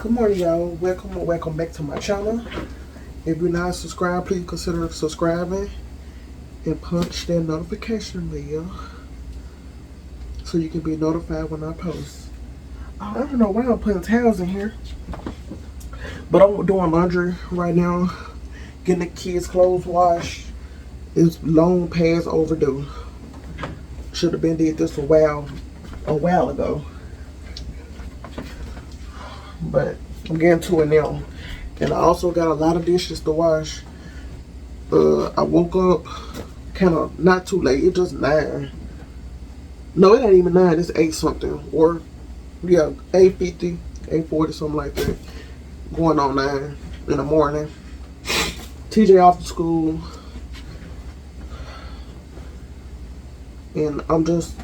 Good morning, y'all. Welcome back to my channel. If you're not subscribed, please consider subscribing and punch that notification bell so you can be notified when I post. I don't know why I'm putting towels in here, but I'm doing laundry right now, getting the kids' clothes washed. It's long past overdue. Should have been did this a while ago, but I'm getting to it now. And I also got a lot of dishes to wash. I woke up kind of not too late. It's just 9. No, it ain't even 9. It's 8 something. Or, yeah, 8:50, 8:40, something like that. Going on 9 in the morning. TJ off to school. And I'm just,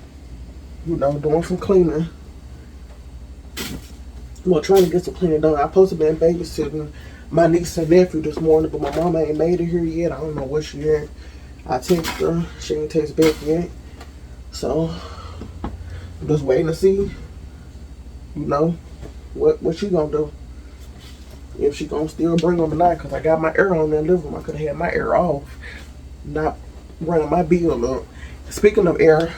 doing some cleaning. Well, trying to get some cleaning done. I supposed to be babysitting my niece and nephew this morning, but my mama ain't made it here yet. I don't know where she at. I text her. She ain't text back yet. So, I'm just waiting to see, what she gonna do. If she gonna still bring them tonight, because I got my air on in the living room. I could have had my air off, not running my bill up. Speaking of air,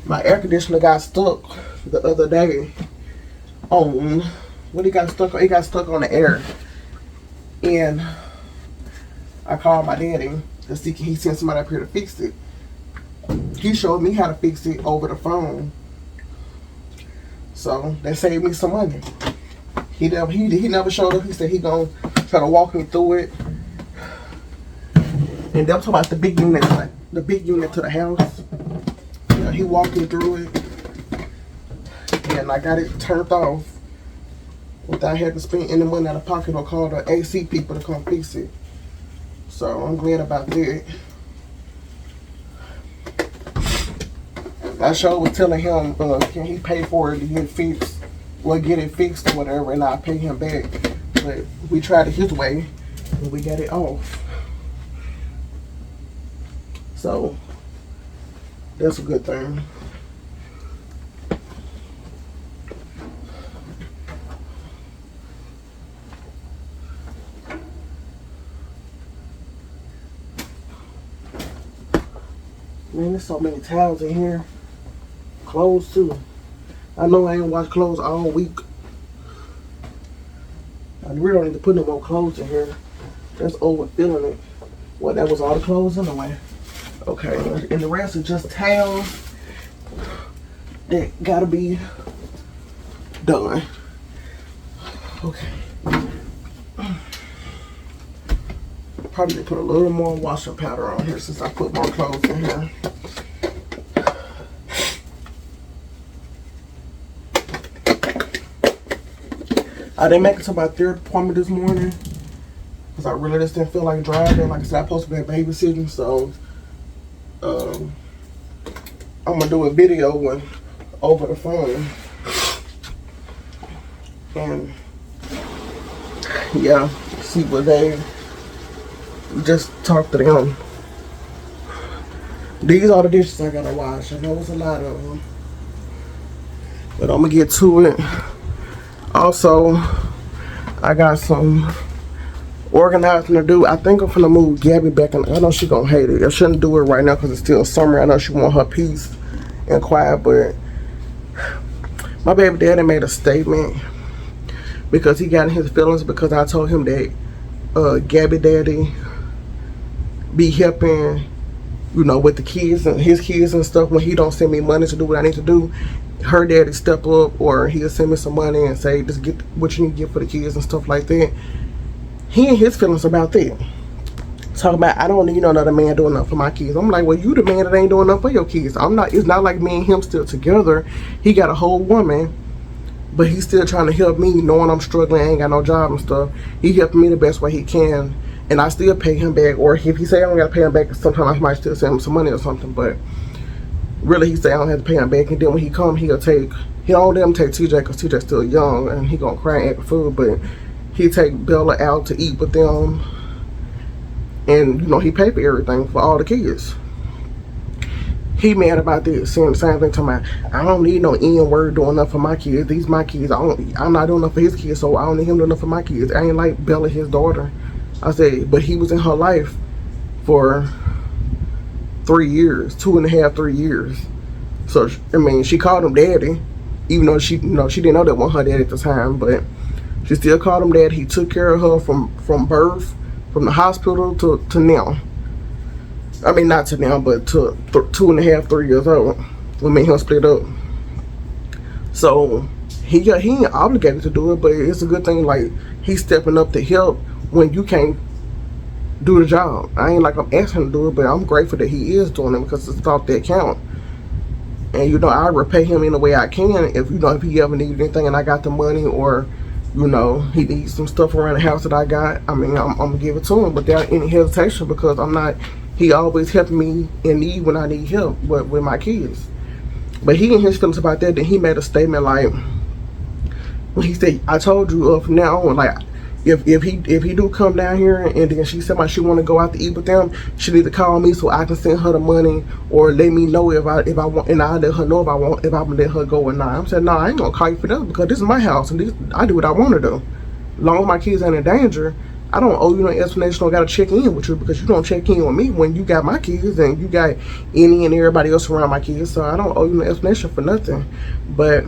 my air conditioner got stuck the other day on, when it got stuck on the air. And I called my daddy to see can he send somebody up here to fix it. He showed me how to fix it over the phone. So that saved me some money. He never showed up. He said he gonna try to walk me through it. And they're talking about the big unit to the house. Yeah, he walked me through it. And I got it turned off without having to spend any money out of pocket or call the AC people to come fix it. So I'm glad about that. I sure was telling him, can he pay for it to get fixed? Well, get it fixed or whatever, and I'll pay him back. But we tried it his way, and we got it off. So that's a good thing. Man, there's so many towels in here. Clothes too. I know I ain't washed clothes all week. I really don't need to put no more clothes in here. That's overfilling it. Well, that was all the clothes anyway. Okay, and the rest is just towels that gotta be done. Okay. Probably put a little more washing powder on here since I put more clothes in here. I didn't make it to my third appointment this morning because I really just didn't feel like driving. Like I said, I'm supposed to be babysitting, so I'm gonna do a video one over the phone. And yeah, see what they just talk to them. These are the dishes I gotta wash. I know it's a lot of them, but I'm gonna get to it. Also, I got some organizing to do. I think I'm gonna move Gabby back, and I know she gonna hate it. I shouldn't do it right now because it's still summer. I know she want her peace and quiet, but my baby daddy made a statement because he got in his feelings because I told him that Gabby daddy be helping, with the kids and his kids and stuff when he don't send me money to do what I need to do. Her daddy step up, or he'll send me some money and say, just get what you need to get for the kids and stuff like that. He and his feelings about that. Talking about, I don't need another man doing enough for my kids. I'm like, well, you the man that ain't doing enough for your kids. It's not like me and him still together. He got a whole woman, but he's still trying to help me, knowing I'm struggling, I ain't got no job and stuff. He helping me the best way he can, and I still pay him back. Or if he say I don't gotta pay him back, sometimes I might still send him some money or something, but really, he say I don't have to pay him back. And then when he come, he don't let him take TJ because TJ's still young and he gonna cry and act for food, but he take Bella out to eat with them, and he pay for everything for all the kids. He mad about this, saying the same thing to me. I don't need no N word doing enough for my kids. These my kids. I'm not doing enough for his kids, so I don't need him doing enough for my kids. I ain't like Bella, his daughter. I said, but he was in her life for 3 years, 2.5, 3 years. So I mean, she called him daddy, even though she, she didn't know that wasn't her dad at the time, but she still called him dad. He took care of her from birth, from the hospital to now. I mean, not to now, but to 2.5, 3 years old when me and him split up. So he ain't obligated to do it, but it's a good thing. Like, he's stepping up to help when you can't do the job. I ain't like I'm asking him to do it, but I'm grateful that he is doing it because it's thought that count. And I repay him in the way I can if if he ever needed anything and I got the money, or he needs some stuff around the house that I got. I mean, I'm gonna give it to him without any hesitation, because I'm not. He always helping me in need when I need help, but with my kids. But he and his feelings about that. Then he made a statement like, when he said, "I told you from now on, like, if he do come down here," and then she said she want to go out to eat with them, she need to call me so I can send her the money, or let me know if I want, and I let her know if I'm gonna let her go or not. I'm saying, no, I ain't gonna call you for that, because this is my house and I do what I want to do. As long as my kids ain't in danger, I don't owe you no explanation. I don't gotta check in with you, because you don't check in with me when you got my kids and you got any and everybody else around my kids. So I don't owe you no explanation for nothing. But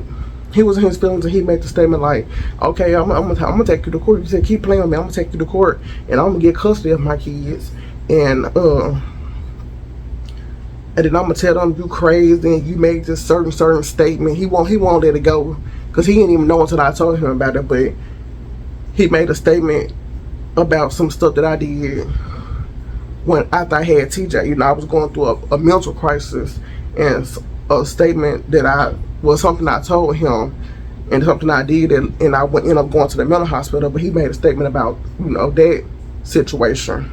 he was in his feelings, and he made the statement like, "Okay, I'm gonna take you to court." He said, "Keep playing with me. I'm gonna take you to court, and I'm gonna get custody of my kids, and then I'm gonna tell them you crazy and you made this certain statement." He won't let it go, because he didn't even know until I told him about it. But he made a statement about some stuff that I did after I had TJ. I was going through a mental crisis, and a statement that was something I told him and something I did, and I ended up going to the mental hospital. But he made a statement about that situation,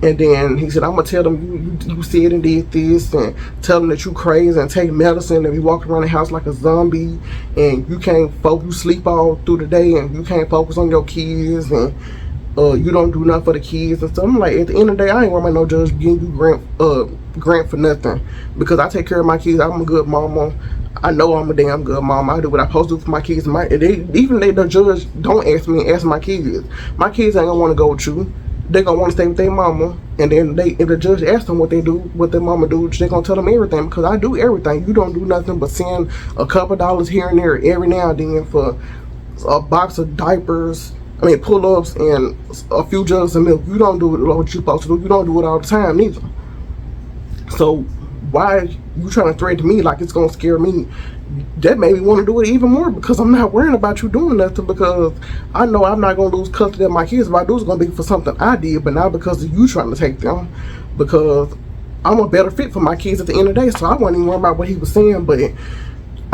and then he said, "I'm gonna tell them you said and did this, and tell them that you crazy and take medicine and be walking around the house like a zombie, and you can't focus, you sleep all through the day, and you can't focus on your kids, and you don't do nothing for the kids and stuff." I'm like, at the end of the day, I ain't worried about no judge getting you grant for nothing, because I take care of my kids. I'm a good mama. I know I'm a damn good mama. I do what I'm supposed to do for my kids. Even the judge don't ask me, ask my kids. My kids ain't gonna want to go with you. They gonna want to stay with their mama. And then if the judge asks them what they do, what their mama do, they gonna tell them everything, because I do everything. You don't do nothing but send a couple dollars here and there every now and then for a box of diapers, pull-ups, and a few jugs of milk. You don't do what you're supposed to do. You don't do it all the time neither. So why you trying to threaten me like it's gonna scare me? That made me want to do it even more, because I'm not worrying about you doing nothing, because I know I'm not gonna lose custody of my kids. If I do, it's gonna be for something I did, but not because of you trying to take them, because I'm a better fit for my kids at the end of the day. So I wasn't even worried about what he was saying, but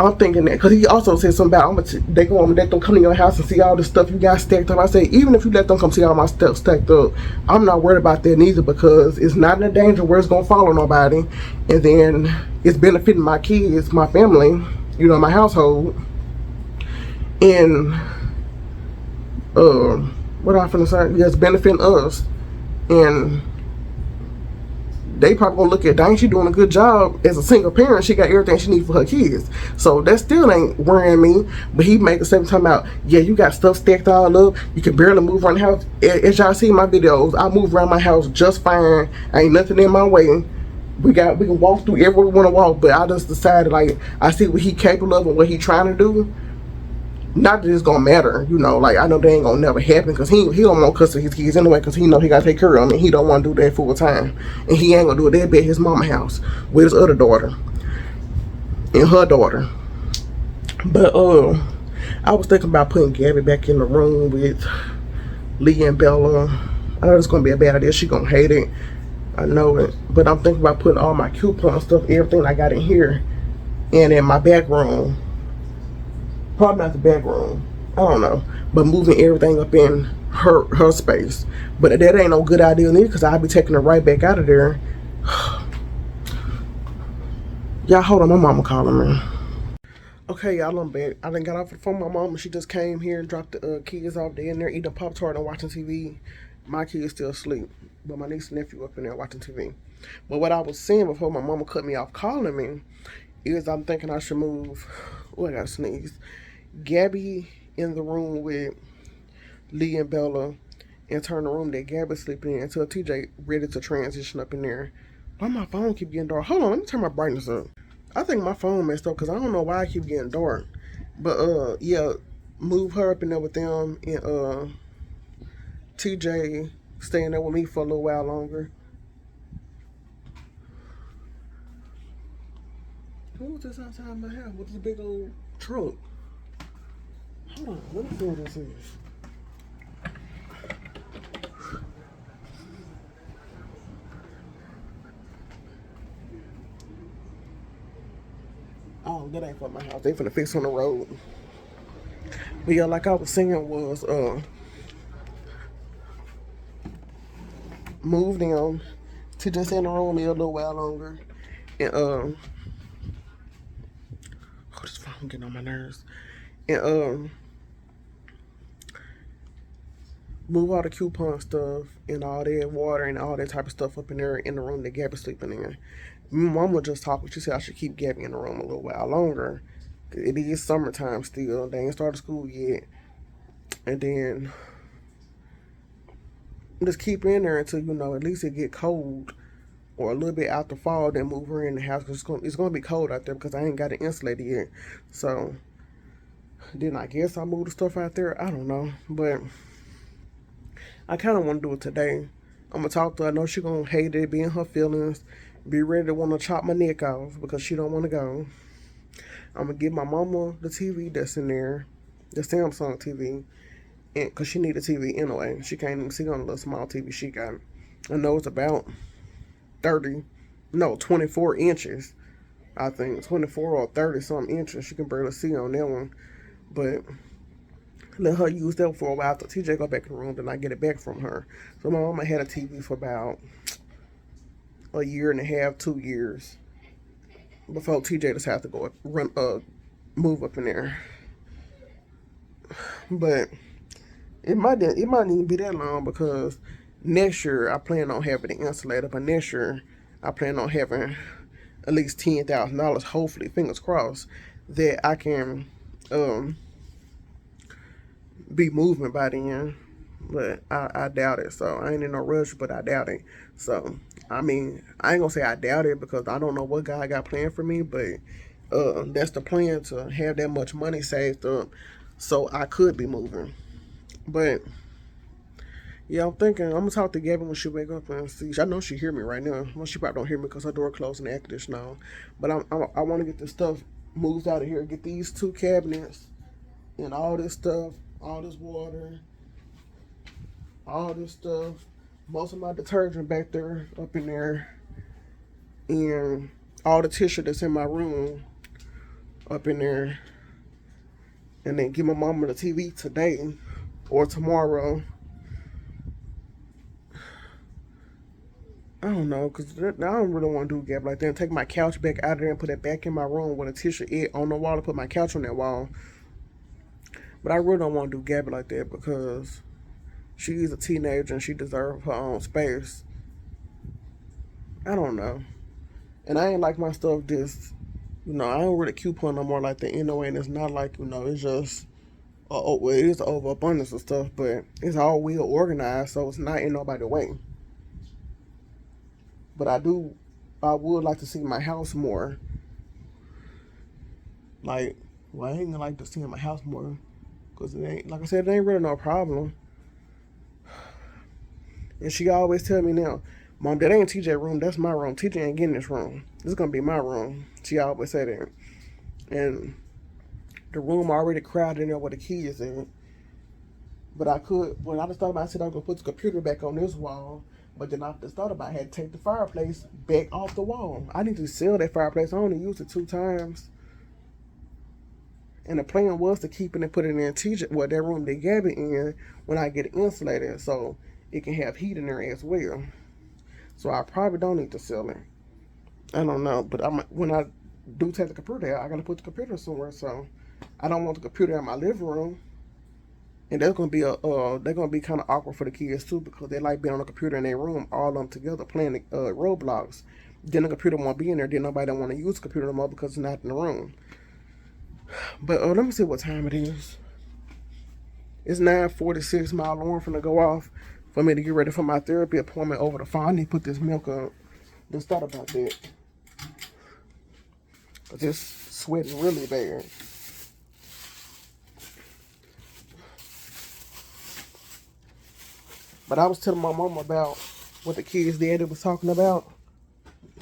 I'm thinking that, because he also said something about they gonna let them come to your house and see all the stuff you got stacked up. I say, even if you let them come see all my stuff stacked up, I'm not worried about that neither, because it's not in a danger where it's gonna follow nobody, and then it's benefiting my kids, my family, my household. And what I finna say? Yeah, it's benefiting us, and they probably gonna look at, dang, she doing a good job as a single parent. She got everything she needs for her kids. So that still ain't worrying me. But he make the same time about, yeah, you got stuff stacked all up. You can barely move around the house. As y'all see in my videos, I move around my house just fine. Ain't nothing in my way. We can walk through everywhere we want to walk. But I just decided, like, I see what he capable of and what he trying to do. Not that it's gonna matter, like, I know that ain't gonna never happen, because he don't want custody of his kids anyway, because he know he gotta take care of them, and he don't want to do that full time, and he ain't gonna do it there at his mama house with his other daughter and her daughter. But I was thinking about putting Gabby back in the room with Lee and Bella. I know it's gonna be a bad idea. She gonna hate it, I know it, but I'm thinking about putting all my coupon stuff, everything I got in here, and in my back room. Probably not the back room, I don't know, but moving everything up in her space. But that ain't no good idea neither, because I'll be taking her right back out of there. Y'all, hold on, my mama calling me. Okay, y'all, I'm back. I done got off the phone with my mama. She just came here and dropped the kids off there in there eating Pop-Tart and watching TV. My kids still asleep, but my niece and nephew up in there watching TV. But what I was saying before my mama cut me off calling me is I'm thinking I should move. Oh, I gotta sneeze. Gabby in the room with Lee and Bella, and turn the room that Gabby's sleeping in until TJ ready to transition up in there. Why my phone keep getting dark? Hold on, let me turn my brightness up. I think my phone messed up because I don't know why I keep getting dark. But yeah, move her up in there with them, and TJ staying there with me for a little while longer. Who was this outside my house with this big old truck? Hold on, let me see what this is. Oh, that ain't for my house. They finna fix on the road. But yeah, like I was saying was move them to just in the room a little while longer. And oh, this phone getting on my nerves. And move all the coupon stuff and all that water and all that type of stuff up in there in the room that Gabby's sleeping in. Mama just talking. She said I should keep Gabby in the room a little while longer. It is summertime still. They ain't started school yet. And then just keep her in there until, at least it get cold or a little bit after fall, then move her in the house because it's going to be cold out there because I ain't got it insulated yet. So then I guess I'll move the stuff out there. I don't know. But I kind of want to do it today. I'm going to talk to her. I know she's going to hate it, be in her feelings, be ready to want to chop my neck off because she don't want to go. I'm going to give my mama the TV that's in there, the Samsung TV, because she need a TV anyway. She can't even see on the little small TV she got. I know it's about 24 inches. I think 24 or 30 something inches. She can barely see on that one. But let her use that for a while till TJ go back in the room, then I get it back from her. So my mama had a TV for about a year and a half, 2 years before TJ just had to go move up in there. But it might even be that long because next year I plan on having it insulated, but next year I plan on having at least $10,000, hopefully, fingers crossed, that I can be moving by then. But I doubt it, so I ain't in no rush, but I doubt it. So I mean, I ain't gonna say I doubt it because I don't know what God got planned for me, but that's the plan, to have that much money saved up so I could be moving. But yeah, I'm thinking I'm gonna talk to Gabby when she wake up and see. I know she hear me right now. Well, she probably don't hear me because her door closed and the air conditioner on. But I want to get this stuff moved out of here. Get these 2 cabinets and all this stuff, all this water, all this stuff. Most of my detergent back there, up in there, and all the tissue that's in my room up in there. And then give my mama the TV today or tomorrow. I don't know, because I don't really want to do a gap like that. Take my couch back out of there and put it back in my room with a tissue on the wall to put my couch on that wall. But I really don't want to do Gabby like that because she's a teenager and she deserves her own space. I don't know. And I ain't like my stuff just, I don't really coupon no more like that anyway. And it's not like, it's just, well, it is overabundance of stuff, but it's all well organized, so it's not in nobody's way. But I would like to see my house more. Like, well, I ain't gonna like to see my house more. Because it ain't, like I said, it ain't really no problem. And she always tell me now, Mom, that ain't TJ room, that's my room. TJ ain't getting this room. This is gonna be my room. She always say that. And the room already crowded in there with the kids in it. But when I just thought about it, I said I was gonna put the computer back on this wall. But then I just thought about it, I had to take the fireplace back off the wall. I need to sell that fireplace. I only used it 2 times. And the plan was to keep it and put it in that room they gave it in when I get it insulated so it can have heat in there as well. So I probably don't need to sell it. I don't know. But when I do take the computer out, I got to put the computer somewhere. So I don't want the computer in my living room And that's gonna be they're gonna be kind of awkward for the kids too because they like being on the computer in their room, all of them together playing Roblox. Then the computer won't be in there. Then nobody don't want to use the computer no more because it's not in the room. But let me see what time it is. It's 9:46. My alarm finna go off for me to get ready for my therapy appointment over the phone. I need to put this milk up. Just thought about that. I just sweating really bad. But I was telling my mom about what the kids' daddy was talking about.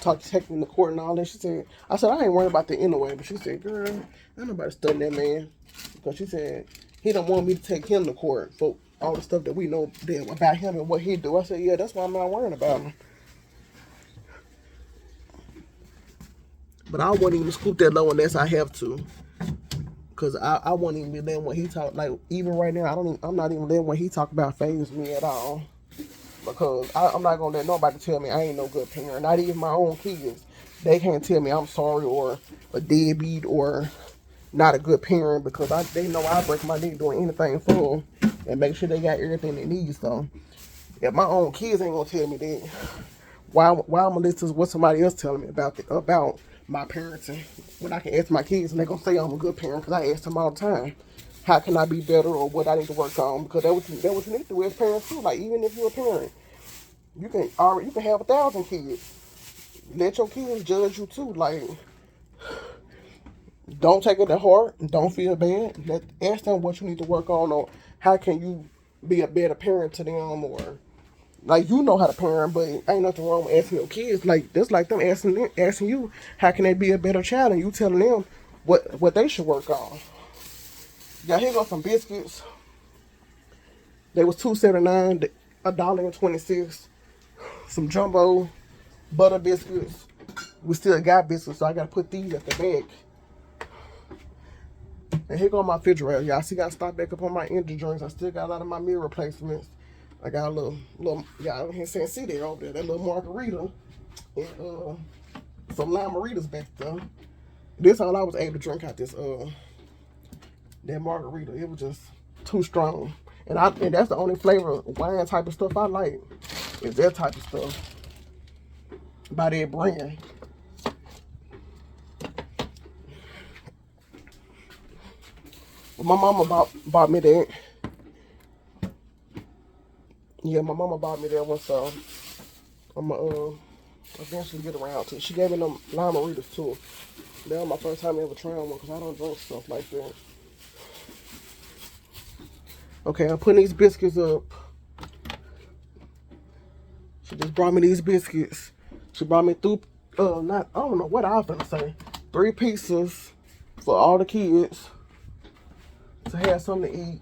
Taking the court and all that. She said, I said, I ain't worried about that anyway. But she said, girl, ain't nobody studying that man. Because she said, he don't want me to take him to court for all the stuff that we know about him and what he do. I said, yeah, that's why I'm not worrying about him. But I wouldn't even scoop that low unless I have to. Because I won't even be letting what he talk. Like, even right now, I'm not even letting what he talk about faze me at all. Because I'm not going to let nobody tell me I ain't no good parent. Not even my own kids. They can't tell me I'm sorry or a deadbeat or not a good parent because they know I break my neck doing anything for them and make sure they got everything they need. So if my own kids ain't going to tell me that, why I'm going to listen to what somebody else telling me about my parenting when I can ask my kids and they're going to say I'm a good parent because I ask them all the time. How can I be better or what I need to work on? Because that's what you need to do as parents too. Like, even if you're a parent, you can have 1,000 kids. Let your kids judge you too. Like, don't take it to heart. Don't feel bad. Ask them what you need to work on or how can you be a better parent to them or like you know how to parent, but ain't nothing wrong with asking your kids. Like that's like them asking you how can they be a better child and you telling them what they should work on. Yeah, here go some biscuits. They was $2.79, $1.26. Some jumbo butter biscuits. We still got biscuits, so I gotta put these at the back. And here go my refrigerator. Y'all see, I stock back up on my energy drinks. I still got a lot of my meal replacements. I got a little y'all here saying see there over there, that little margarita and some lime margaritas back there. This all I was able to drink out this that margarita. It was just too strong. And that's the only flavor wine type of stuff I like. Is that type of stuff. By that brand. But my mama bought me that. Yeah, my mama bought me that one, so I'm gonna eventually get around to it. She gave me them lime margaritas too. That was my first time ever trying one because I don't drink stuff like that. Okay, I'm putting these biscuits up. She just brought me these biscuits. She brought me I don't know what I was gonna say. 3 pieces for all the kids to have something to eat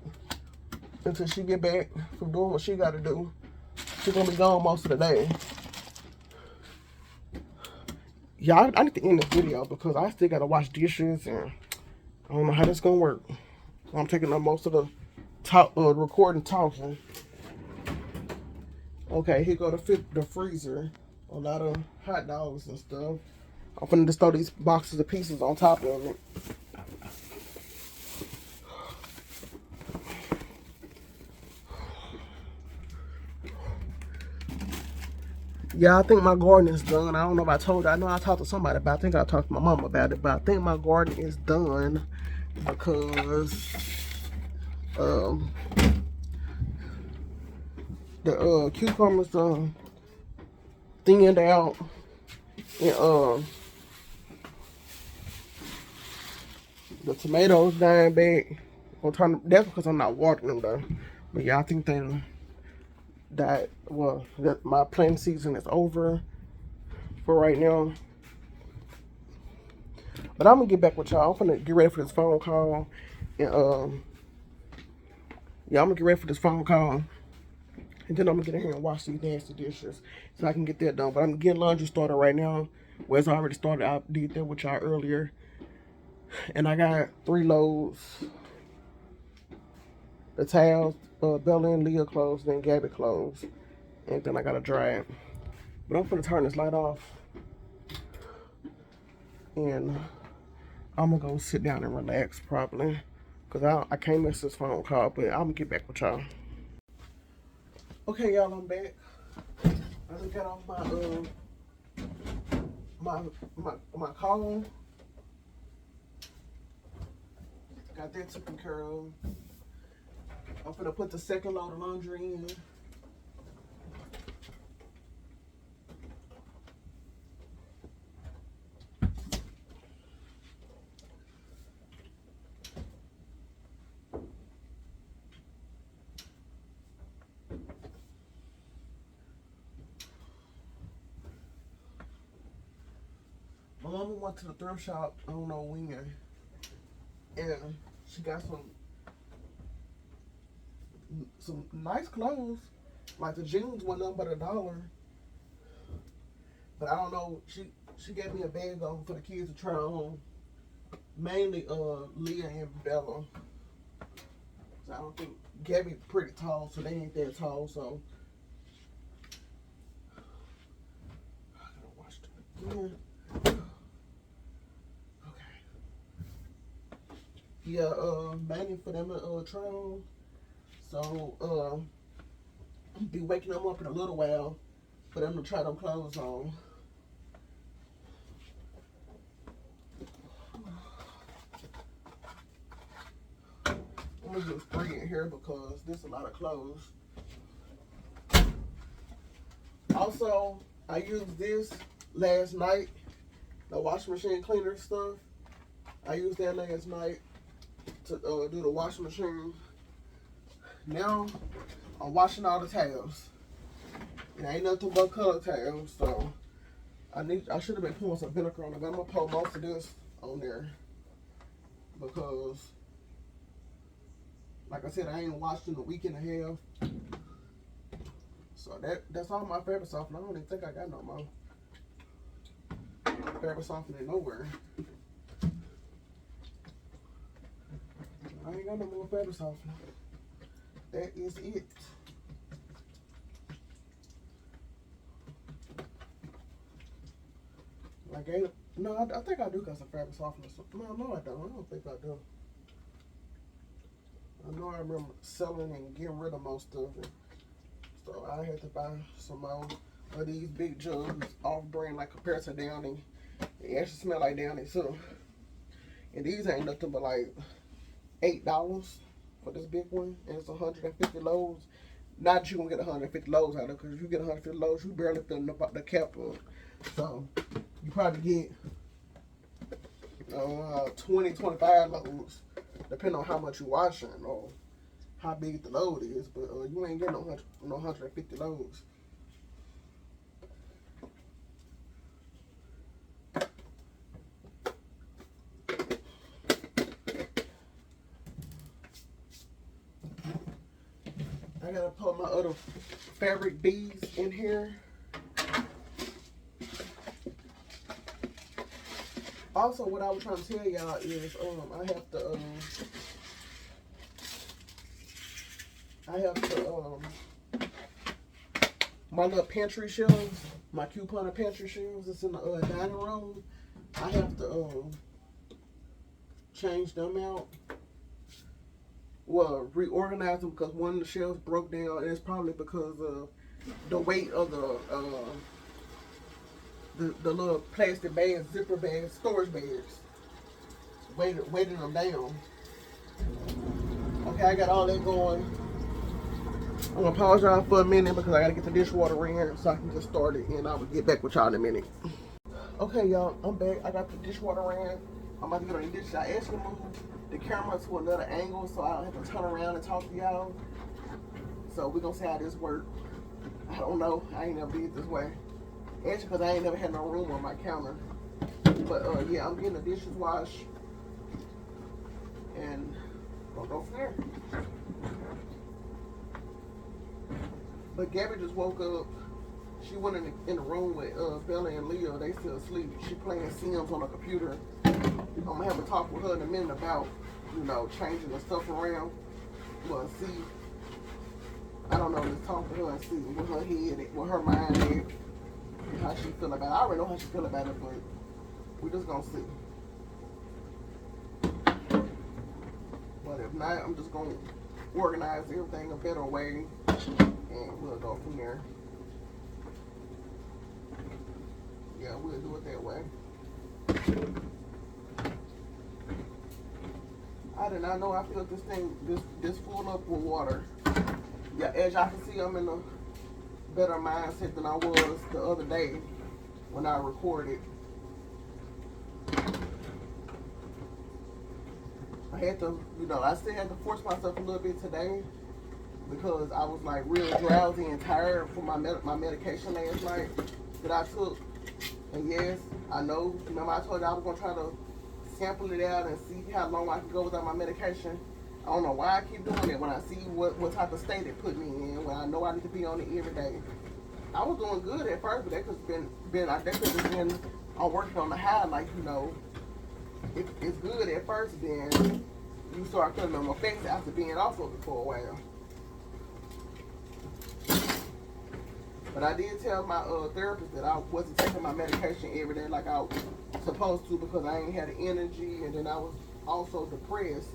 until she get back from doing what she gotta do. She's gonna be gone most of the day. Yeah, I need to end this video because I still gotta wash dishes and I don't know how that's gonna work. I'm taking up most of the recording talking. Okay, here go the freezer. A lot of hot dogs and stuff. I'm finna just throw these boxes of pieces on top of it. Yeah, I think my garden is done. I don't know if I told you. I know I talked to somebody about it. I think I talked to my mom about it. But I think my garden is done because the cucumbers thinned out and the tomatoes dying back. That's because I'm not watering them though. But yeah, I think that my planting season is over for right now. But I'm gonna get back with y'all. I'm gonna get ready for this phone call. And yeah, I'm gonna get ready for this phone call. And then I'm gonna get in here and wash these nasty dishes so I can get that done. But I'm getting laundry started right now. Well, it's already started. I did that with y'all earlier. And I got 3 loads. The towels, Bella and Leah clothes, then Gabby clothes. And then I gotta dry it. But I'm gonna turn this light off. And I'm gonna go sit down and relax probably. Because I can't miss this phone call, but I'm going to get back with y'all. Okay, y'all, I'm back. I just got off my call. Got that taken care of. I'm gonna put the second load of laundry in. My mama went to the thrift shop, I don't know when, and she got some nice clothes. Like the jeans went up but $1. But I don't know, she gave me a bag on for the kids to try on. Mainly Leah and Bella. So I don't think Gabby pretty tall, so they ain't that tall, so I gotta wash them again. Yeah, mainly for them to try on. So, I'll be waking them up in a little while for them to try them clothes on. I'm gonna use 3 in here because there's a lot of clothes. Also, I used this last night, the washing machine cleaner stuff. I used that last night to do the washing machine. Now I'm washing all the towels. It ain't nothing but color towels, so I should have been pouring some vinegar on it, but I'm gonna pour most of this on there because, like I said, I ain't washed in a week and a half. So that's all my fabric softener. I don't even think I got no more fabric softener nowhere. I ain't got no more fabric softener. That is it. Like, no, I think I do got some fabric softener. No, I don't. I don't think I do. I know I remember selling and getting rid of most of it. So I had to buy some more of these big jugs off brand, like compared to Downy. They actually smell like Downy too. And these ain't nothing but like $8 for this big one, and it's 150 loads. Not that you gonna get 150 loads out of it, because if you get 150 loads, you barely fill the cap up. So you probably get 20, 25 loads, depending on how much you're washing or how big the load is. But you ain't getting no 150 loads. I gotta put my other fabric beads in here. Also, what I was trying to tell y'all is I have to my little pantry shelves, my coupon pantry shelves that's in the dining room. I have to change them out. Well, reorganize them because one of the shelves broke down, and it's probably because of the weight of the little plastic bags, zipper bags, storage bags, weighting them down. Okay, I got all that going. I'm gonna pause y'all for a minute because I gotta get the dishwater in so I can get started, and I will get back with y'all in a minute. Okay, y'all, I'm back. I got the dishwater in. I'm about to get on the dishes. I actually moved the camera to another angle so I don't have to turn around and talk to y'all. So we're gonna see how this works. I don't know. I ain't never did it this way. Actually, because I ain't never had no room on my counter. But yeah, I'm getting the dishes washed. And we'll go from there. But Gabby just woke up. She went in the room with Bella and Leah. They still asleep. She playing Sims on the computer. I'm gonna have a talk with her in a minute about, changing the stuff around. Well, see, I don't know, just talk to her and see with her head, with her mind is, how she feel about it. I already know how she feel about it, but we just gonna see. But if not, I'm just gonna organize everything a better way, and we'll go from there. Yeah, we'll do it that way. I did not know I filled this thing this full up with water. Yeah, as y'all can see, I'm in a better mindset than I was the other day when I recorded. I had to, I still had to force myself a little bit today because I was like real drowsy and tired from my medication last night that I took. And yes, I know, remember I told you I was going to try to sample it out and see how long I can go without my medication. I don't know why I keep doing it when I see what type of state it put me in, when I know I need to be on it every day. I was doing good at first, but that could have been I'm working on the high, like, it's good at first, then you start feeling them effects after being off of it for a while. But I did tell my therapist that I wasn't taking my medication every day like I was supposed to because I ain't had the energy, and then I was also depressed.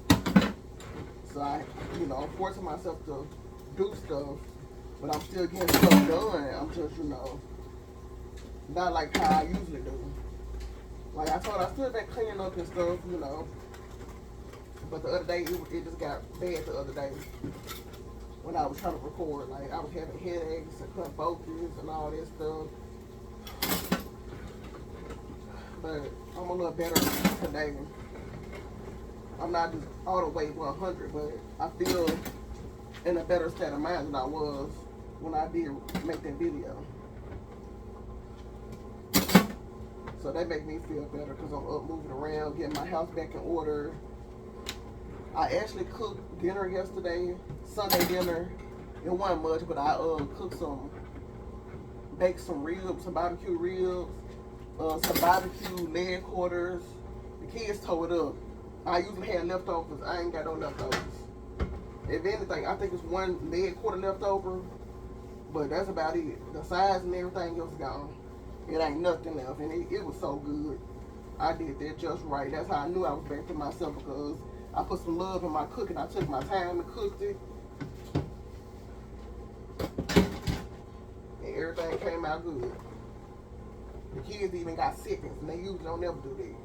So I, I'm forcing myself to do stuff, but I'm still getting stuff done. I'm just, not like how I usually do. Like I told, I still been cleaning up and stuff, But the other day, it just got bad the other day when I was trying to record. Like I was having headaches and couldn't focus and all that stuff. But I'm a little better today. I'm not just all the way 100, but I feel in a better state of mind than I was when I did make that video. So that makes me feel better because I'm up moving around, getting my house back in order. I actually cooked dinner yesterday, Sunday dinner. It wasn't much, but I baked some ribs, some barbecue ribs, some barbecue leg quarters. The kids tore it up. I usually have leftovers. I ain't got no leftovers. If anything, I think it's one leg quarter left over, but that's about it. The size and everything else gone. It ain't nothing left, and it was so good. I did that just right. That's how I knew I was back to myself, because I put some love in my cooking. I took my time and cooked it, and everything came out good. The kids even got seconds, and they usually don't never do that.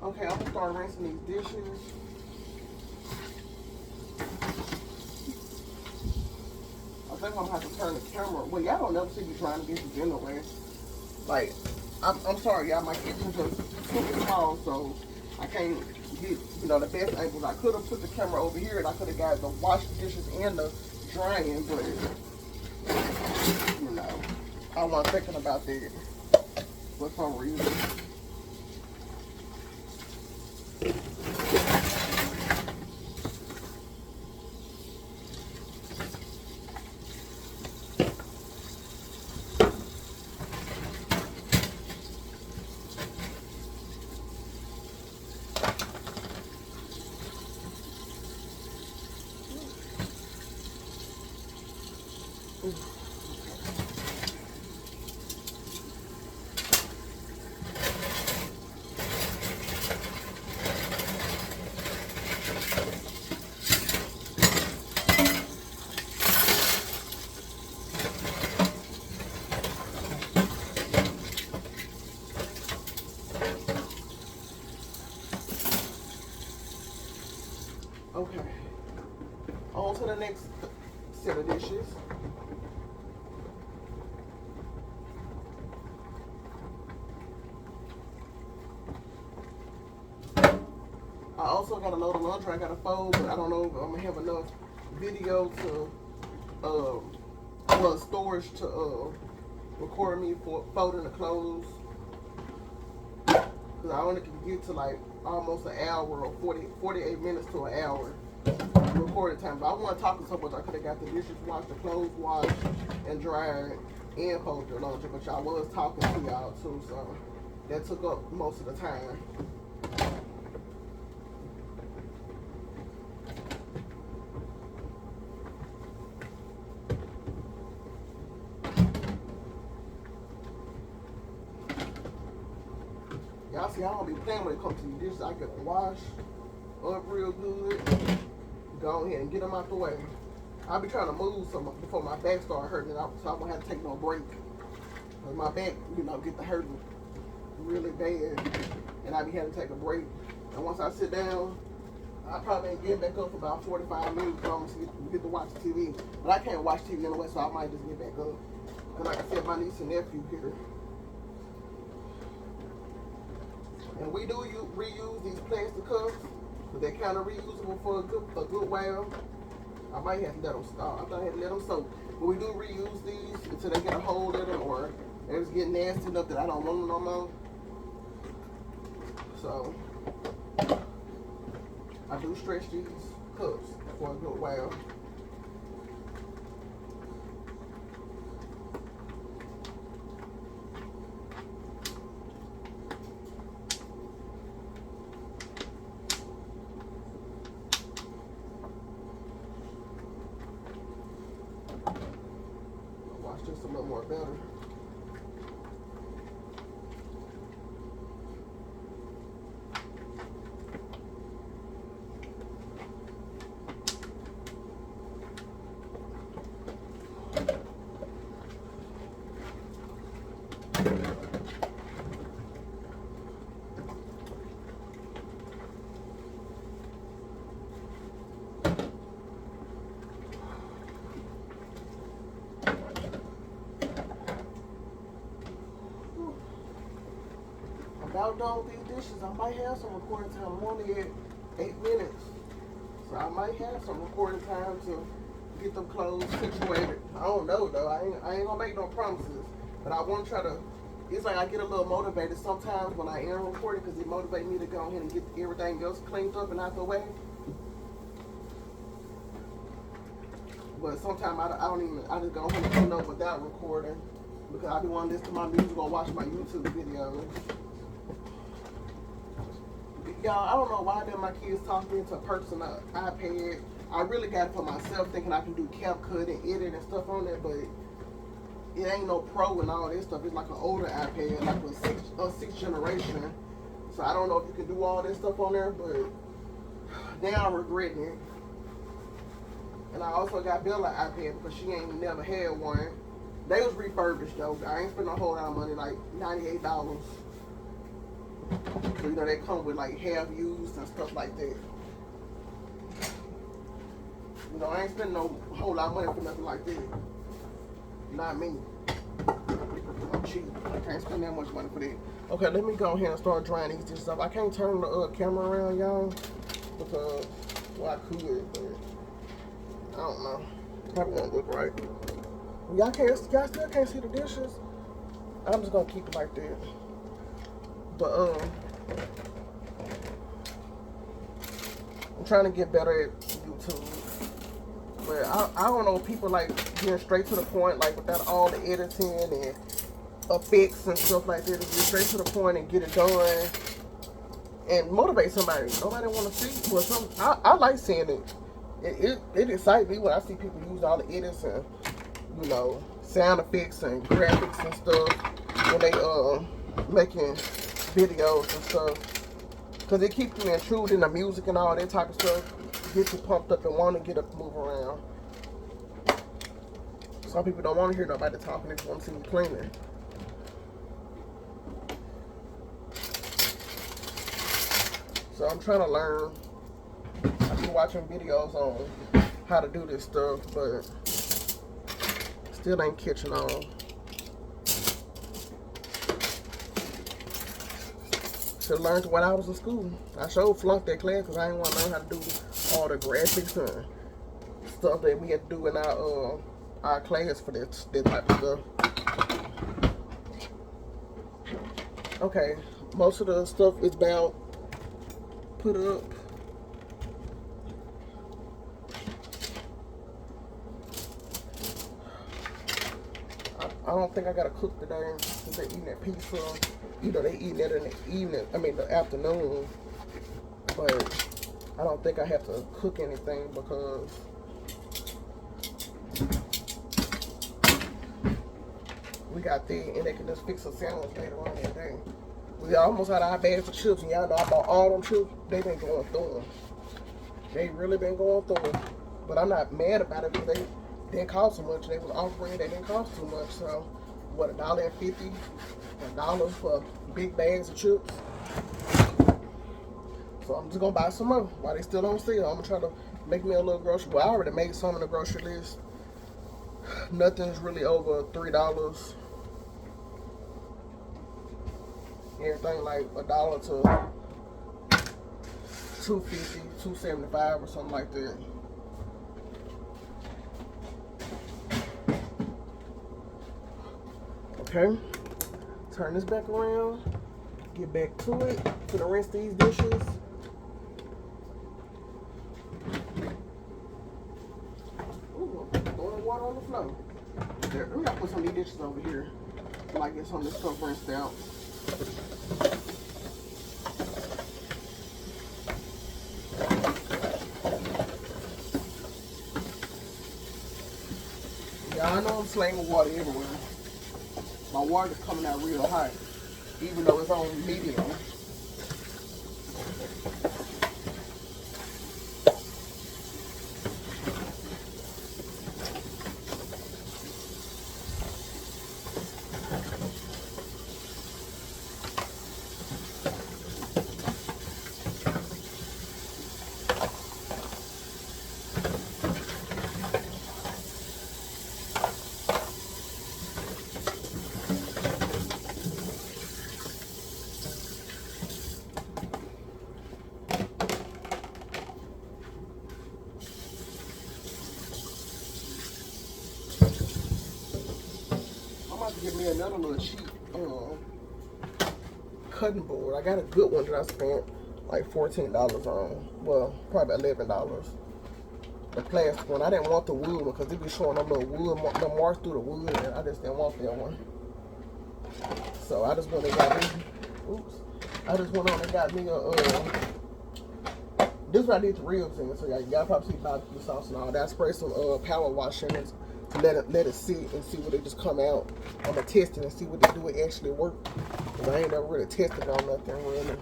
Okay, I'm gonna start rinsing these dishes. I think I'm gonna have to turn the camera. Well, y'all don't never see me trying to get this anyway. Like, I'm sorry, y'all. My kitchen's just super small, so I can't get the best angles. I could have put the camera over here, and I could have got the wash dishes and the drying, but I wasn't thinking about that for some reason. Okay, on to the next set of dishes. I also got a load of laundry I gotta fold, but I don't know if I'm gonna have enough video to, storage to record me for folding the clothes. Cause I only can get to like almost an hour or 48 minutes to an hour recording time. But I wasn't talking so much. I could have got the dishes washed, the clothes washed, and dried, and folded the laundry. But y'all was talking to y'all too, so that took up most of the time. Y'all see, I don't be playing when it comes to these dishes. I get wash up real good. Go ahead and get them out the way. I be trying to move some before my back start hurting, so I won't have to take no break. Cause my back, get to hurting really bad, and I be having to take a break. And once I sit down, I probably ain't getting back up for about 45 minutes. So I'm gonna get to watch TV, but I can't watch TV anyway, so I might just get back up. Cause like I said, my niece and nephew here. And we do reuse these plastic cups, but they're kind of reusable for a good while. I might have to let them stop. I thought I had to let them soak. But we do reuse these until they get a hold of them or they just get nasty enough that I don't want them no more. So I do stretch these cups for a good while. Just a little more better. About done with these dishes, I might have some recording time. I'm only at 8 minutes, so I might have some recording time to get them clothes situated. I don't know though. I ain't gonna make no promises, but I want to try to. It's like I get a little motivated sometimes when I am recording because it motivates me to go ahead and get everything else cleaned up and out the way. But sometimes I don't even. I just go ahead and clean up without recording because I be wanting to listen to my music or watch my YouTube videos. Y'all, I don't know why then my kids talk me into purchasing an iPad. I really got it for myself thinking I can do CapCut and edit and stuff on there, but it ain't no pro and all this stuff. It's like an older iPad, like a sixth generation. So I don't know if you can do all this stuff on there, but now I'm regretting it. And I also got Bella an iPad because she ain't never had one. They was refurbished though. I ain't spent a whole lot of money, like $98. So they come with like half used and stuff like that. I ain't spending no whole lot of money for nothing like that. Not me. I'm cheap. I can't spend that much money for that. Okay, let me go ahead and start drying these dishes up. I can't turn the camera around, y'all, because I could, but I don't know. Probably won't look right. Y'all still can't see the dishes. I'm just gonna keep it like that. But I'm trying to get better at YouTube. But I don't know, people like getting straight to the point, like without all the editing and effects and stuff like that. To get straight to the point and get it done and motivate somebody. Nobody want to see. Well, I like seeing it. It excites me when I see people use all the edits and sound effects and graphics and stuff when they making videos and stuff, because it keeps you intrude in the music and all that type of stuff, get you pumped up and want to get up and move around. Some people don't want to hear nobody talking, they just want to see you cleaning. So I'm trying to learn. I've been watching videos on how to do this stuff, but still ain't catching on. Should have learned when I was in school. I sure flunked that class because I didn't want to learn how to do all the graphics and stuff that we had to do in our class for that type of stuff. Okay, most of the stuff is about put up. I don't think I gotta cook today because they're eating that pizza. You know, they eating that in the evening, the afternoon. But I don't think I have to cook anything because we got that, and they can just fix a sandwich later on that day. We almost had our bags of chips, and y'all know I bought all them chips. They been going through them. They really been going through them. But I'm not mad about it because they didn't cost so much. They was offering, they didn't cost too much. So, what, $1.50? $1 for big bags of chips. So I'm just gonna buy some more while they still on sale. I'm gonna try to make me a little grocery. Well, I already made some in the grocery list. Nothing's really over $3. Everything like $1 to $2.50, $2.75 or something like that. Okay, turn this back around, get back to it, gonna rinse these dishes. Ooh, throwing water on the floor. There, we gotta put some of these dishes over here till I get some of this stuff rinsed out. Yeah, I know I'm slanging water everywhere. My water's coming out real hot, even though it's on medium. Give me another little cheap cutting board. I got a good one that I spent like $14 on. Well, probably $11. The plastic one. I didn't want the wood one because they be showing them little wood, the marks through the wood, and I just didn't want that one. So I just went and got me. Oops. I just went on and got me a. This is what I did the ribs in. So y'all probably see barbecue sauce and all that. I sprayed some power wash in it. To let it sit and see what they just come out. I'm gonna test it and see what they do. It actually work. Cause I ain't never really tested on nothing really.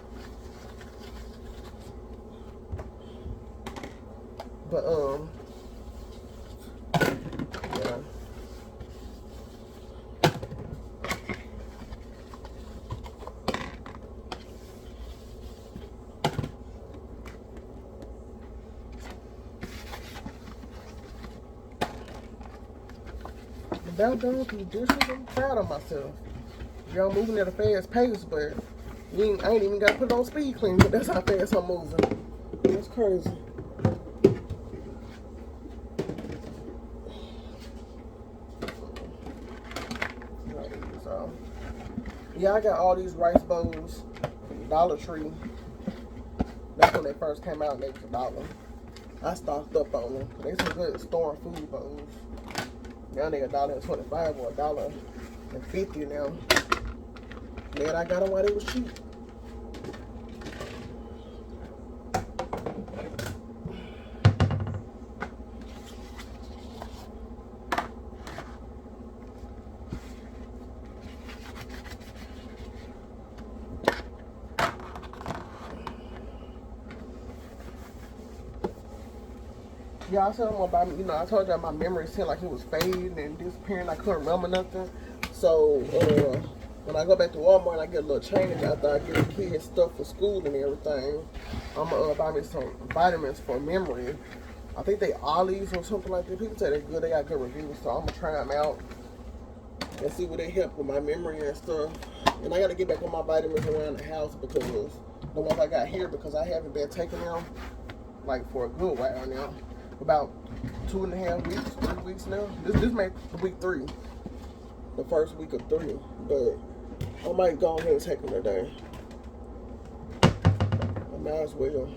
But yeah. About done through dishes. I'm proud of myself. Y'all moving at a fast pace, but I ain't even got to put it on speed clean, but that's how fast I'm moving. That's crazy. So, yeah, I got all these rice bowls from Dollar Tree. That's when they first came out and they was $1. I stocked up on them. They some good storing food bowls. Now they $1.25 or $1.50 now. Man, I got them while they was cheap. Yeah, I said I'm gonna buy me, I told y'all my memory seemed like it was fading and disappearing. I couldn't remember nothing. So, when I go back to Walmart and I get a little change after I get the kids stuff for school and everything, I'm gonna buy me some vitamins for memory. I think they Ollie's or something like that. People say they're good, they got good reviews, so I'm gonna try them out and see what they help with my memory and stuff. And I gotta get back on my vitamins around the house because the ones I got here, because I haven't been taking them like for a good while now. About 2.5 weeks, 3 weeks now. This makes week 3, the first week of 3. But I might go ahead and take them today. I Might as well.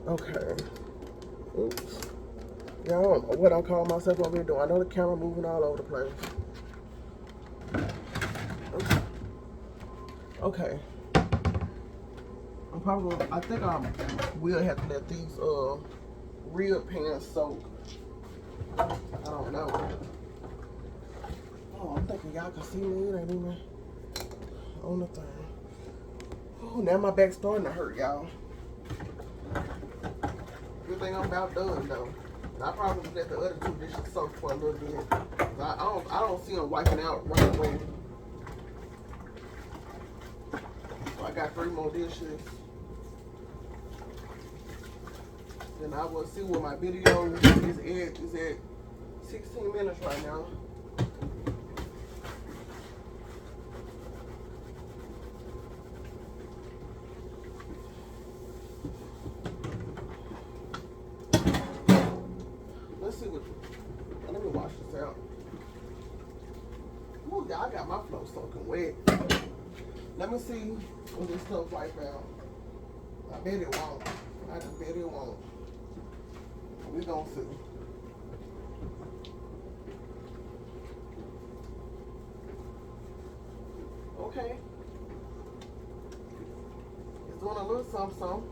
Okay. Oops. Yeah, I don't know what I'm calling myself over here doing. I know the camera moving all over the place. Okay. I think I will have to let these real pans soak. I don't know. Oh, I'm thinking y'all can see me. It ain't even on the thing. Oh, now my back's starting to hurt, y'all. Good thing I'm about done though. And I probably let the other two dishes soak for a little bit. I don't see them wiping out right away. So I got 3 more dishes. Then I will see what my video is at. It's at 16 minutes right now. Let's see what. Let me wash this out. Ooh, y'all, I got my floor soaking wet. Let me see when this stuff wipe out. I bet it won't. I just bet it won't. We gonna see. Okay. It's doing a little something.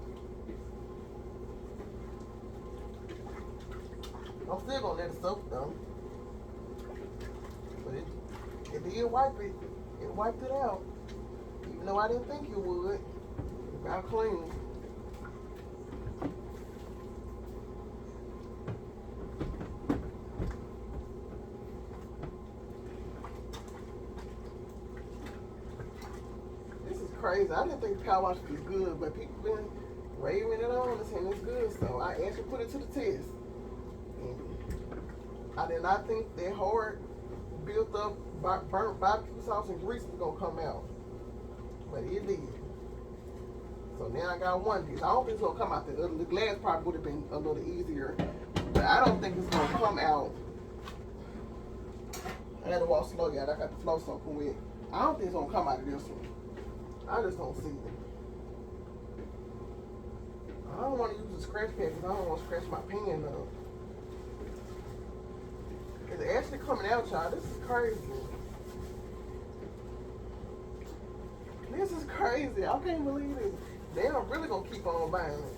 I'm still gonna let it soak though. But it did wipe it. It wiped it out. Even though I didn't think it would. It got clean. Crazy. I didn't think power wash was good, but people been raving it on and saying it's good, so I actually put it to the test. And I did not think that hard built up burnt barbecue sauce and grease was gonna come out, but it did. So now I got one dish. I don't think it's gonna come out the other. The glass probably would have been a little easier, but I don't think it's gonna come out. I had to walk slow, y'all. I got the flow soaking wet. I don't think it's gonna come out of this one. I just don't see it. I don't want to use a scratch pad because I don't want to scratch my pan up. It's actually coming out, y'all. This is crazy. This is crazy. I can't believe it. I'm really going to keep on buying it.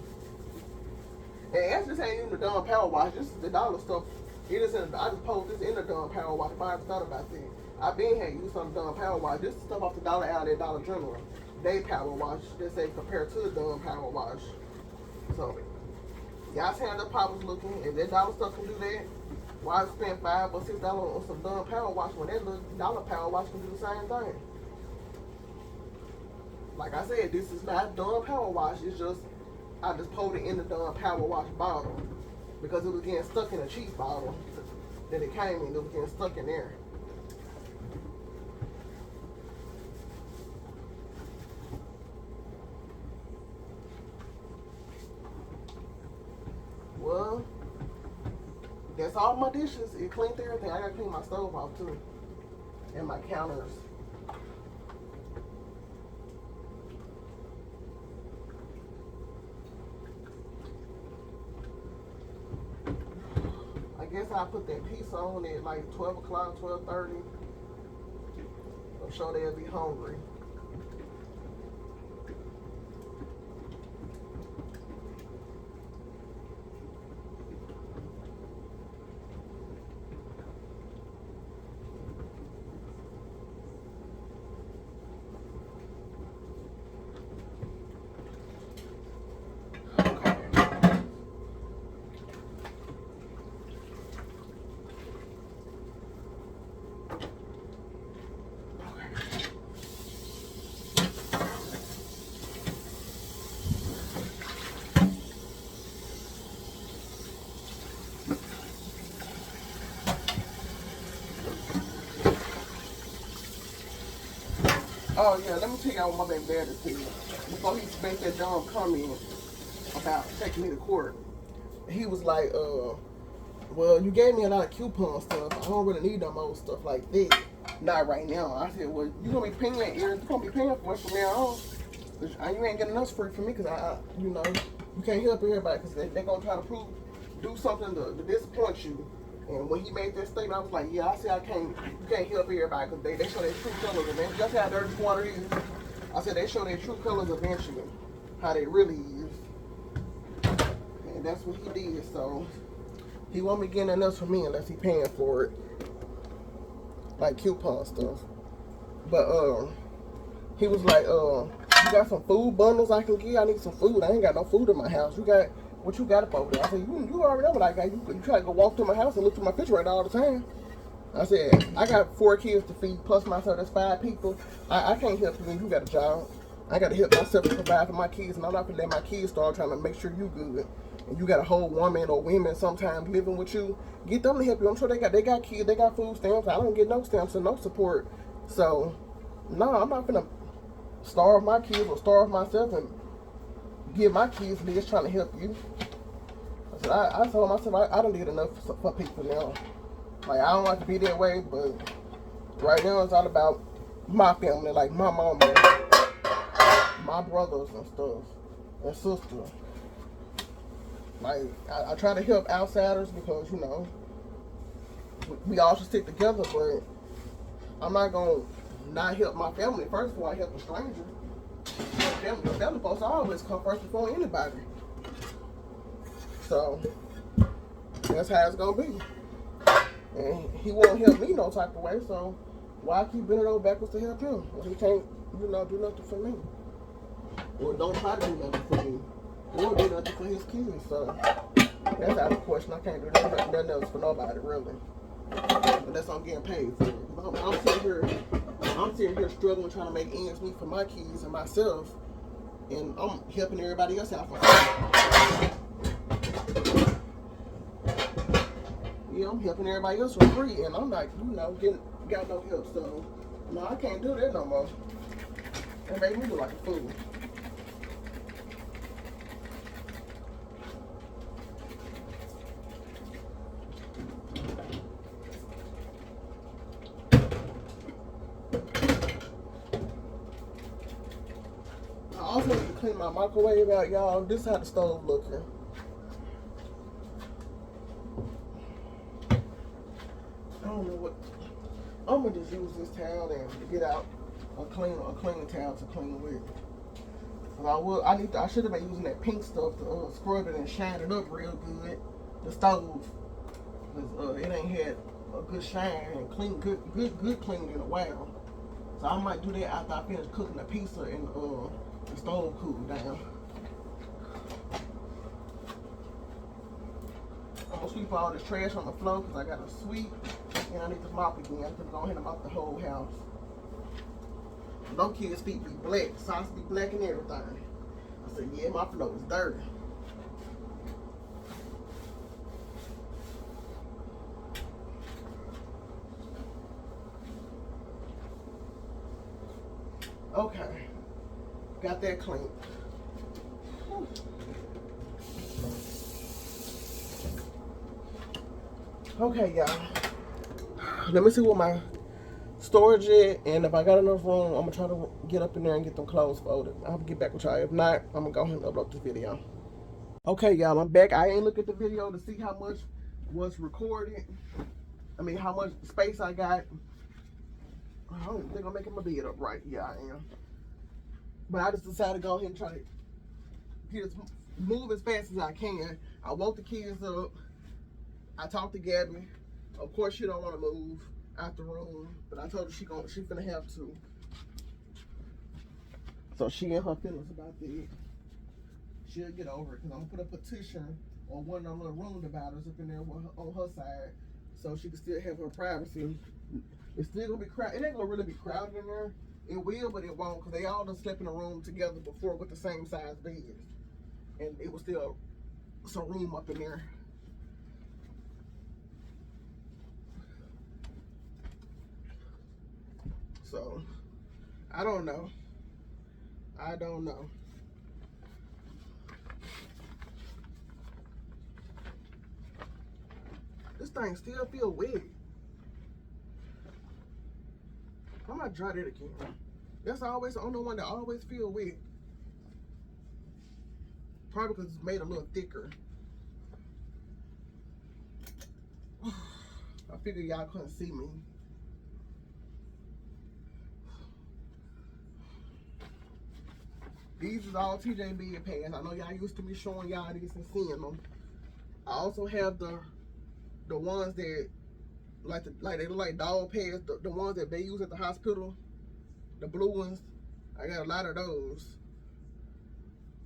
And actually, this ain't even the Dawn Power Wash. This is the dollar stuff. It is in, I just posted this in the Dawn Power Wash. I never thought about that. I've been had used some Dawn Power Wash. This is stuff off the dollar out at Dollar General. They Power Wash. They say compared to the Dawn Power Wash. So, y'all see how the pot was looking. If that dollar stuff can do that, why spend $5 or $6 on some Dawn Power Wash when that little dollar Power Wash can do the same thing? Like I said, this is not Dawn Power Wash. It's just I just poured it in the Dawn Power Wash bottle because it was getting stuck in a cheap bottle that it came in. It was getting stuck in there. Well, that's all my dishes. It cleaned everything. I gotta clean my stove off too. And my counters. I guess I'll put that piece on at like 12 o'clock, 12:30. I'm sure they'll be hungry. Oh yeah, let me tell y'all what my baby daddy said. Before he spent that dumb comment about taking me to court, he was like, well, you gave me a lot of coupon stuff. I don't really need no more stuff like that. Not right now. I said, well, you're gonna be paying for it from now on. You ain't getting us free from me because you know, you can't help everybody because they gonna try to do something to disappoint you. And when he made that statement, I was like, yeah, I see you can't help everybody because they show their true colors. And just how dirty water is, I said they show their true colors eventually, how they really is. And that's what he did. So he won't be getting enough from me unless he paying for it, like coupon stuff. But he was like, you got some food bundles I can get? I need some food. I ain't got no food in my house. What you got up over there? I said, you already know what I got. You try to go walk through my house and look through my refrigerator all the time. I said, I got 4 kids to feed, plus myself, that's 5 people. I can't help you when you got a job. I got to help myself to provide for my kids, and I'm not going to let my kids start trying to make sure you good. And you got a whole woman or women sometimes living with you. Get them to help you. I'm sure they got kids, they got food stamps. I don't get no stamps and no support. So, no, I'm not going to starve my kids or starve myself and give my kids this trying to help you. I said, I told myself I don't need enough for people now. Like, I don't like to be that way, but right now it's all about my family, like my mama, my brothers and stuff, and sisters. Like, I try to help outsiders because, you know, we all should stick together, but I'm not going to not help my family first before I help a stranger. The family folks always come first before anybody. So, that's how it's going to be. And he won't help me no type of way, so why keep bending over backwards to help him? If he can't, you know, do nothing for me. Or don't try to do nothing for me. Or do nothing for his kids. So, that's out of the question. I can't do nothing else for nobody, really. Unless I'm getting paid for it. I'm sitting here struggling trying to make ends meet for my kids and myself. And I'm helping everybody else out for free. Yeah, I'm helping everybody else for free, and I'm not, you know, got no help. So, no, I can't do that no more. That made me look like a fool. I also need to clean my microwave out, y'all. This is how the stove looking. I don't know what. I'm gonna just use this towel and get out a clean towel to clean with. I should have been using that pink stuff to scrub it and shine it up real good. The stove, cause it ain't had a good shine and good cleaning in a while. So I might do that after I finish cooking the pizza and the stove cool down. I'm gonna sweep all this trash on the floor because I got to sweep and I need to mop again. I'm gonna go ahead and mop the whole house. Them kids' feet be black, socks be black and everything. I said, yeah, my floor is dirty. Okay, got that clean. Whew. Okay, y'all. Let me see what my storage is, and if I got enough room, I'm gonna try to get up in there and get them clothes folded. I'll get back with y'all. If not, I'm gonna go ahead and upload this video. Okay, y'all, I'm back. I ain't look at the video to see how much was recorded. I mean, how much space I got. I don't think I'm making my bed up right. Yeah, I am. But I just decided to go ahead and try to move as fast as I can. I woke the kids up. I talked to Gabby. Of course, she don't want to move out the room, but I told her she finna have to. So she and her feelings about that. She'll get over it because I'm gonna put a petition on one of them little room dividers up in there on her side, so she can still have her privacy. It's still gonna be crowded. It ain't gonna really be crowded in there. It will, but it won't, because they all just slept in a room together before with the same size beds, and it was still some room up in there. So, I don't know. This thing still feel wet. I'm gonna try that again. That's always the only one that always feel wet. Probably because it's made a little thicker. I figured y'all couldn't see me. These is all TJ bed pads. I know y'all used to be showing y'all these and seeing them. I also have the ones that they look like dog pads, the ones that they use at the hospital, the blue ones. I got a lot of those.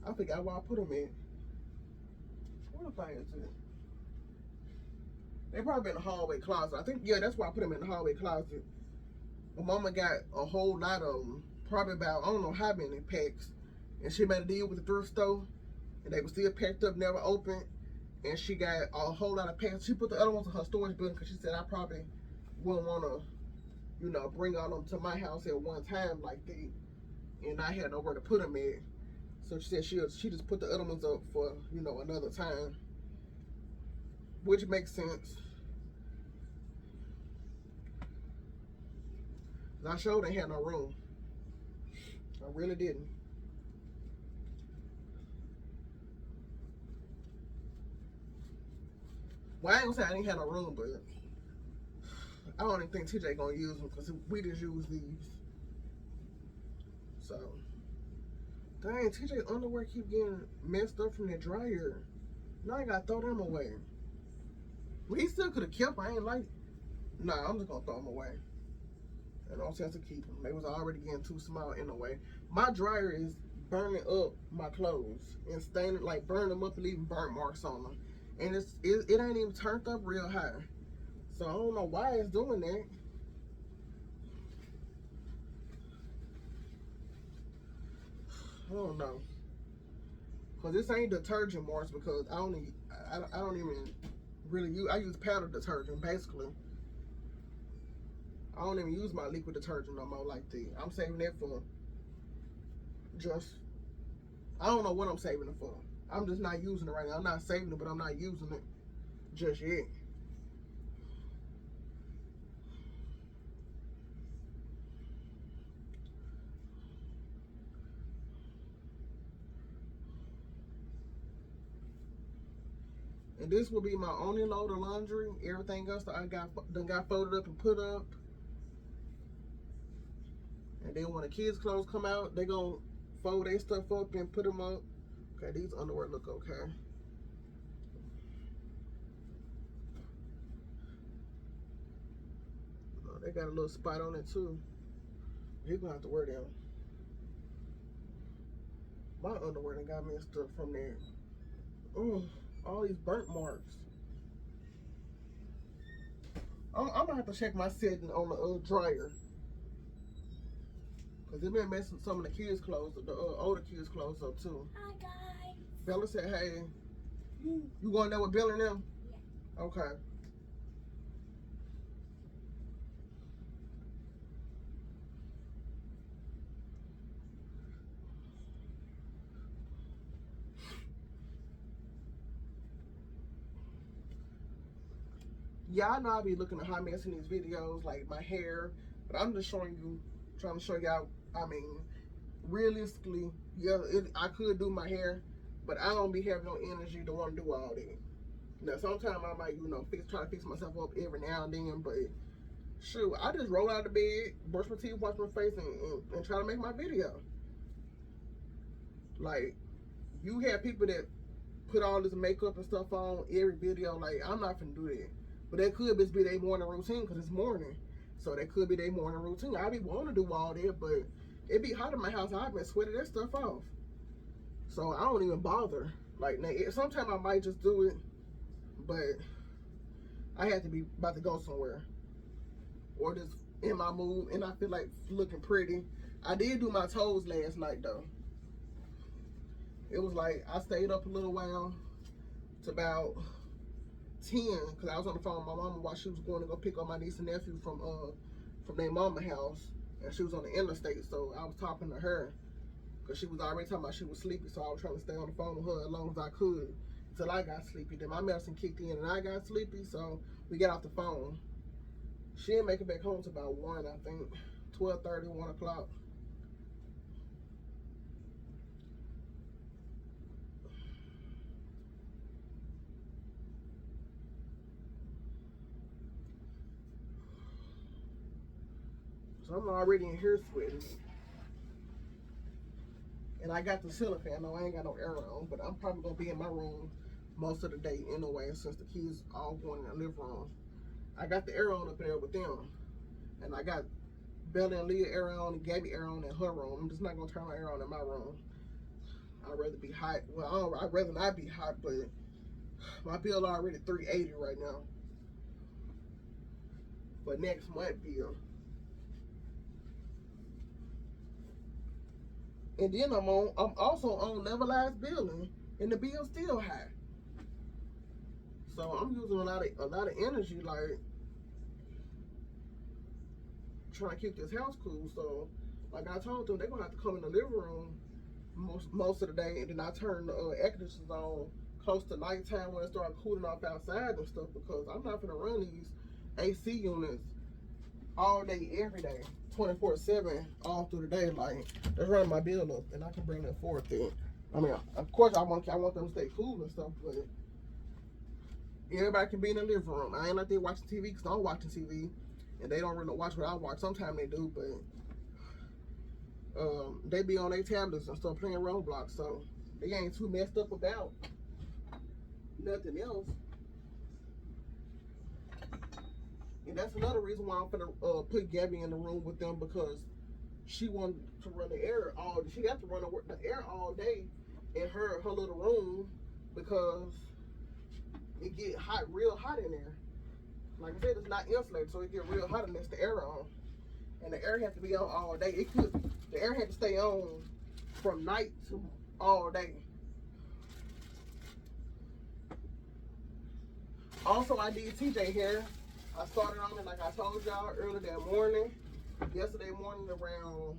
I forgot where I put them in. What if I is it? They probably in the hallway closet. I think, yeah, that's why I put them in the hallway closet. My mama got a whole lot of them, probably about, I don't know how many packs. And she made a deal with the thrift store, and they were still packed up, never opened. And she got a whole lot of packs. She put the other ones in her storage building because she said I probably wouldn't want to, you know, bring all them to my house at one time like that. And I had nowhere to put them at. So she said she just put the other ones up for, you know, another time. Which makes sense. I sure didn't have no room. I really didn't. Well, I ain't gonna say I didn't have no room, but I don't even think TJ gonna use them because we just use these. So, dang, TJ underwear keep getting messed up from the dryer. Now I gotta throw them away. Well, he still could have kept them. I ain't like. Nah, I'm just gonna throw them away. And no sense to keep them. They was already getting too small anyway. My dryer is burning up my clothes and staining, like burning them up and leaving burnt marks on them. And it ain't even turned up real high. So I don't know why it's doing that. I don't know. Cause this ain't detergent marks because I don't even really use. I use powder detergent basically. I don't even use my liquid detergent no more like that. I'm saving that for just, I don't know what I'm saving it for. I'm just not using it right now. I'm not saving it, but I'm not using it just yet. And this will be my only load of laundry. Everything else that I got folded up and put up. And then when the kids' clothes come out, they gonna fold their stuff up and put them up. Okay, these underwear look okay. Oh, they got a little spot on it too. You're gonna have to wear them. My underwear done got messed up from there. Oh, all these burnt marks. I'm gonna have to check my setting on the dryer. Cause it been messing some of the kids' clothes, the older kids' clothes up too. Hi guys. Bella said, "Hey, you going there with Bill and them?" Yeah. Okay. Yeah, I know I'll be looking at hot mess in these videos, like my hair, but I'm just showing you, trying to show y'all. I mean, realistically, yeah, I could do my hair, but I don't be having no energy to want to do all that. Now, sometimes I might, you know, try to fix myself up every now and then, but shoot, I just roll out of bed, brush my teeth, wash my face, and try to make my video. Like, you have people that put all this makeup and stuff on every video. Like, I'm not finna do that. But that could just be their morning routine because it's morning. So that could be their morning routine. I be wanting to do all that, but it be hot in my house. I've been sweating that stuff off. So I don't even bother. Like, sometimes I might just do it, but I have to be about to go somewhere. Or just in my mood and I feel like looking pretty. I did do my toes last night though. It was like I stayed up a little while to about 10 because I was on the phone with my mama while she was going to go pick up my niece and nephew from their mama house, and she was on the interstate. So I was talking to her because she was already talking about she was sleepy. So I was trying to stay on the phone with her as long as I could until I got sleepy. Then my medicine kicked in and I got sleepy, so we got off the phone. She didn't make it back home till about 1, I think, 12:30, 1 o'clock. So I'm already in here sweating. And I got the ceiling fan. No, I ain't got no air on, but I'm probably gonna be in my room most of the day anyway, since the kids all going in the living room. I got the air on up in there with them, and I got Bella and Leah air on and Gabby air on in her room. I'm just not gonna turn my air on in my room. I'd rather be hot. Well, I'd rather not be hot, but my bill already $380 right now for next month bill. And then I'm also on levelized billing, and the bill's still high. So I'm using a lot of energy, like trying to keep this house cool. So, like I told them, they're gonna have to come in the living room most of the day, and then I turn the air conditioners on close to nighttime when it starts cooling off outside and stuff, because I'm not gonna run these AC units all day, every day, 24/7, all through the day. Like, that's running my bill up, and I can bring that forth there. I mean, of course, I want them to stay cool and stuff, but everybody can be in the living room. I ain't out there watching TV because I'm watching TV, and they don't really watch what I watch. Sometimes they do, but they be on their tablets and stuff playing Roblox, so they ain't too messed up about nothing else. And that's another reason why I'm gonna put Gabby in the room with them, because she wanted to run the air all. She got to run the air all day in her little room, because it get hot, real hot in there. Like I said, it's not insulated, so it get real hot unless the air on. And the air has to be on all day. The air had to stay on from night to all day. Also, I did TJ hair. I started on it like I told y'all earlier that morning. Yesterday morning around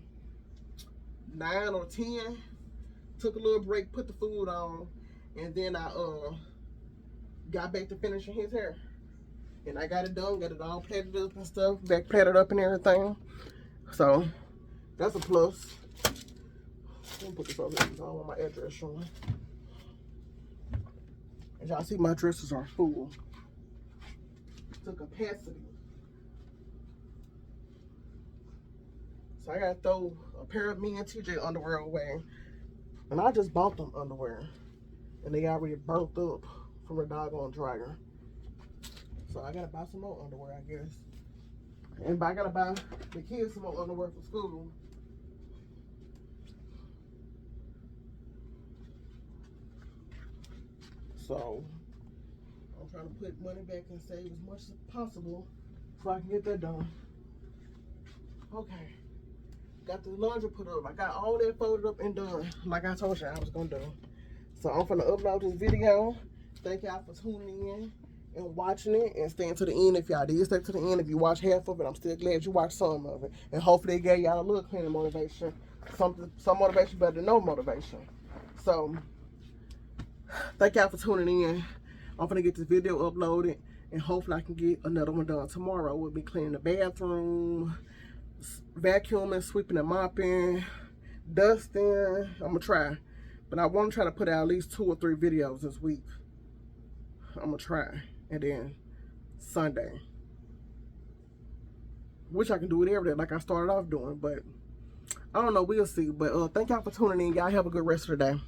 9 or 10. Took a little break, put the food on, and then I got back to finishing his hair. And I got it done, got it all plaited up and stuff, back plaited up and everything. So that's a plus. Let me put this over here because I don't want my address showing. As y'all see, my dresses are full to capacity. So I gotta throw a pair of me and TJ underwear away. And I just bought them underwear, and they already burnt up from a doggone dryer. So I gotta buy some more underwear, I guess. And I gotta buy the kids some more underwear for school. So I'm trying to put money back and save as much as possible so I can get that done. Okay. Got the laundry put up. I got all that folded up and done, like I told you I was gonna do. So I'm gonna upload this video. Thank y'all for tuning in and watching it and staying to the end. If y'all did stay to the end, if you watched half of it, I'm still glad you watched some of it. And hopefully it gave y'all a little cleaning motivation. Some motivation better than no motivation. So thank y'all for tuning in. I'm gonna get this video uploaded, and hopefully I can get another one done tomorrow. We'll be cleaning the bathroom, vacuuming, sweeping and mopping, dusting. I'm gonna try, but I want to try to put out at least 2 or 3 videos this week. I'm gonna try. And then Sunday, which I can do it every day like I started off doing, but I don't know, we'll see. But thank y'all for tuning in. Y'all have a good rest of the day.